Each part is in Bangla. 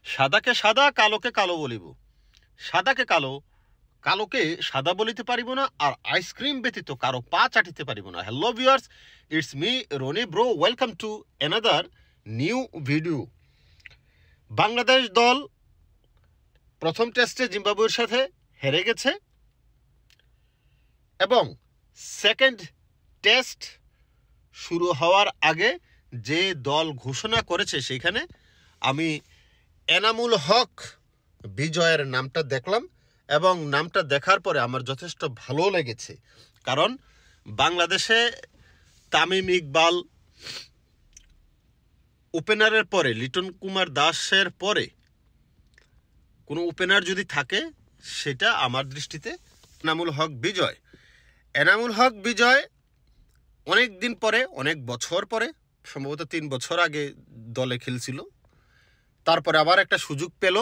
সাদাকে সাদা কালোকে কালো বলিব, সাদাকে কালো কালোকে সাদা বলিতে পারিব না, আর আইসক্রিম ব্যতীত কারো পা চাটিতে পারিব না। Hello viewers, it's me Roni bro, welcome to another new video. Bangladesh দল প্রথম টেস্টে জিম্বাবুয়ের সাথে হেরে গেছে এবং সেকেন্ড টেস্ট শুরু হওয়ার আগে যে দল ঘোষণা করেছে সেখানে আমি এনামুল হক বিজয়ের নামটা দেখলাম এবং নামটা দেখার পরে আমার যথেষ্ট ভালো লেগেছে। কারণ বাংলাদেশে তামিম ইকবাল ওপেনারের পরে, লিটন কুমার দাসের পরে কোনো ওপেনার যদি থাকে সেটা আমার দৃষ্টিতে এনামুল হক বিজয়। এনামুল হক বিজয় অনেক দিন পরে, অনেক বছর পরে, সম্ভবত 3 বছর আগে দলে খেলছিল, তারপরে আবার একটা সুযোগ পেল।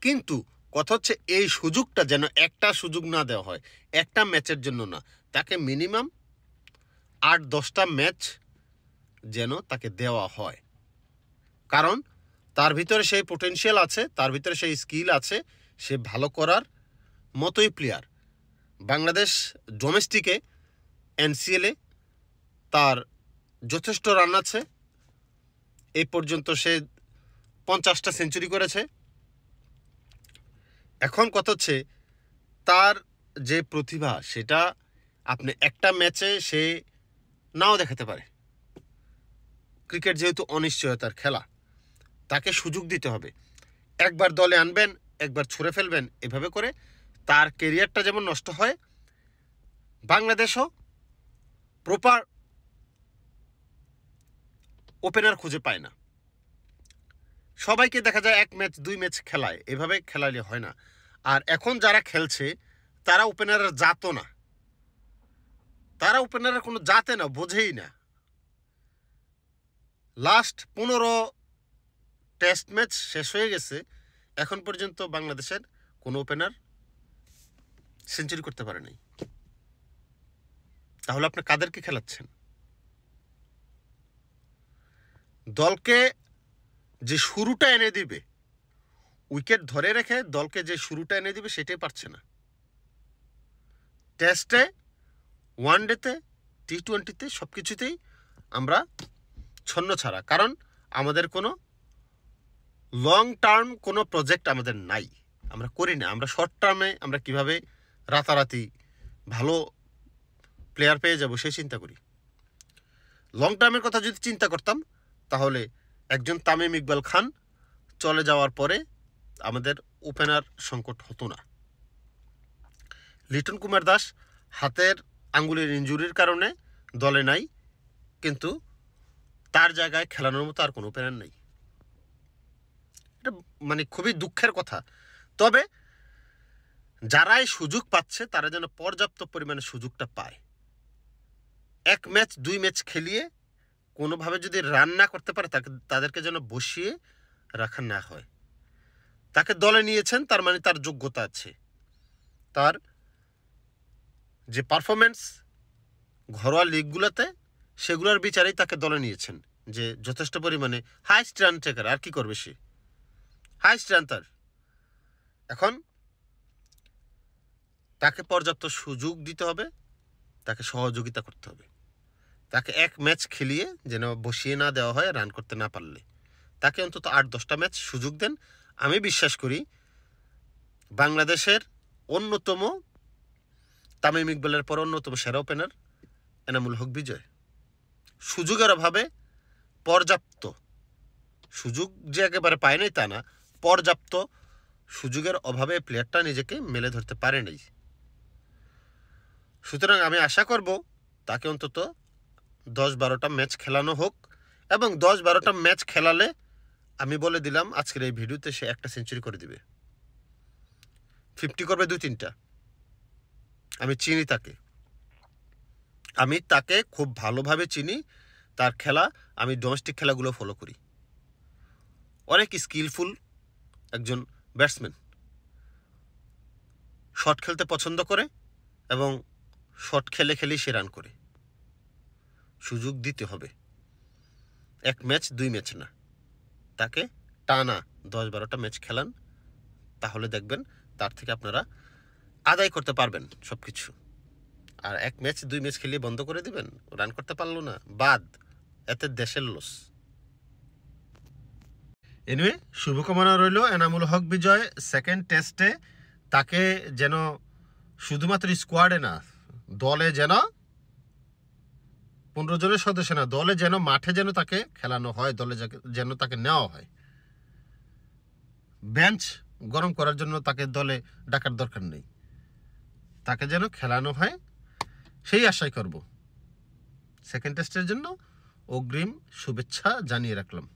কিন্তু কথা হচ্ছে এই সুযোগটা যেন একটা সুযোগ না দেওয়া হয়, একটা ম্যাচের জন্য না, তাকে মিনিমাম 8-10টা ম্যাচ যেন তাকে দেওয়া হয়। কারণ তার ভিতরে সেই পোটেনশিয়াল আছে, তার ভিতরে সেই স্কিল আছে, সে ভালো করার মতোই প্লেয়ার। বাংলাদেশ ডোমেস্টিকে এনসিএলে তার যথেষ্ট রান আছে, এই পর্যন্ত সে 50টা সেঞ্চুরি করেছে। এখন কথা হচ্ছে তার যে প্রতিভা সেটা আপনি একটা ম্যাচে সে নাও দেখাতে পারে। ক্রিকেট যেহেতু অনিশ্চয়তার খেলা, তাকে সুযোগ দিতে হবে। একবার দলে আনবেন, একবার ছুঁড়ে ফেলবেন, এভাবে করে তার কেরিয়ারটা যেমন নষ্ট হয়, বাংলাদেশও প্রপার ওপেনার খুঁজে পায় না। সবাইকে দেখা যায় 1 ম্যাচ 2 ম্যাচ খেলায়, এভাবে খেলালে হয় না। আর এখন যারা খেলছে তারা ওপেনারের জাতও না, তারা ওপেনারের কোনো জাতে না, বোঝেই না। লাস্ট 15 টেস্ট ম্যাচ শেষ হয়ে গেছে, এখন পর্যন্ত বাংলাদেশের কোনো ওপেনার সেঞ্চুরি করতে পারে নাই। তাহলে আপনি কাদেরকে খেলাচ্ছেন? দলকে যে শুরুটা এনে দিবে, উইকেট ধরে রেখে দলকে যে শুরুটা এনে দিবে সেটাই পারছে না। টেস্টে, ওয়ানডেতে, টি-20তে সব কিছুতেই আমরা ছন্ন ছাড়া। কারণ আমাদের কোনো লং টার্ম কোনো প্রজেক্ট আমাদের নাই, আমরা করি না। আমরা শর্ট টার্মে আমরা কিভাবে রাতারাতি ভালো প্লেয়ার পেয়ে যাব সেই চিন্তা করি। লং টার্মের কথা যদি চিন্তা করতাম তাহলে একজন তামিম ইকবাল খান চলে যাওয়ার পরে আমাদের ওপেনার সংকট হতো না। লিটন কুমার দাস হাতের আঙ্গুলের ইনজুরির কারণে দলে নাই, কিন্তু তার জায়গায় খেলানোর মতো আর কোনো ওপেনার নেই। এটা মানে খুবই দুঃখের কথা। তবে যারাই সুযোগ পাচ্ছে তারা যেন পর্যাপ্ত পরিমাণে সুযোগটা পায়। 1 ম্যাচ 2 ম্যাচ খেলিয়ে কোনোভাবে যদি রান না করতে পারে তাদেরকে যেন বসিয়ে রাখা না হয়। তাকে দলে নিয়েছেন, তার মানে তার যোগ্যতা আছে, তার যে পারফরমেন্স ঘরোয়া লিগগুলোতে সেগুলোর বিচারেই তাকে দলে নিয়েছেন, যে যথেষ্ট পরিমাণে হাইস্ট রান টেকার। আর কি করবে সে? হাইস্ট রান তার। এখন তাকে পর্যাপ্ত সুযোগ দিতে হবে, তাকে সহযোগিতা করতে হবে। তাকে 1 ম্যাচ খেলিয়ে যেন বসিয়ে না দেওয়া হয় রান করতে না পারলে। তাকে অন্তত 8-10টা ম্যাচ সুযোগ দেন। আমি বিশ্বাস করি বাংলাদেশের অন্যতম, তামিম ইকবালের পর অন্যতম সেরা ওপেনার এনামুল হক বিজয়। সুযোগের অভাবে, পর্যাপ্ত সুযোগ যে একেবারে পায় নাই তা না, পর্যাপ্ত সুযোগের অভাবে প্লেয়ারটা নিজেকে মেলে ধরতে পারে নাই। সুতরাং আমি আশা করব তাকে অন্তত 10-12টা ম্যাচ খেলানো হোক, এবং 10-12টা ম্যাচ খেলালে আমি বলে দিলাম আজকের এই ভিডিওতে সে একটা সেঞ্চুরি করে দিবে, 50 করবে 2-3টা। আমি চিনি তাকে, আমি তাকে খুব ভালোভাবে চিনি, তার খেলা আমি ডোমেস্টিক খেলাগুলো ফলো করি। অনেক স্কিলফুল একজন ব্যাটসম্যান, শট খেলতে পছন্দ করে এবং শট খেলে খেলেই সে রান করে। সুযোগ দিতে হবে, 1 ম্যাচ 2 ম্যাচ না, তাকে টানা 10-12টা ম্যাচ খেলান, তাহলে দেখবেন তার থেকে আপনারা আদায় করতে পারবেন সব কিছু। আর 1 ম্যাচ 2 ম্যাচ খেলিয়ে বন্ধ করে দিবেন, রান করতে পারলো না, বাদ, এতে দেশের লস। এনিওয়ে, শুভকামনা রইল এনামুল হক বিজয় সেকেন্ড টেস্টে তাকে যেন শুধুমাত্র স্কোয়াডে না, দলে যেন 15 জনের সদস্য না, দলে যেন মাঠে যেন তাকে খেলানো হয়, দলে যেন তাকে নেওয়া হয়। বেঞ্চ গরম করার জন্য তাকে দলে ডাকার দরকার নেই, তাকে যেন খেলানো হয়, সেই আশাই করব। সেকেন্ড টেস্টের জন্য অগ্রিম শুভেচ্ছা জানিয়ে রাখলাম।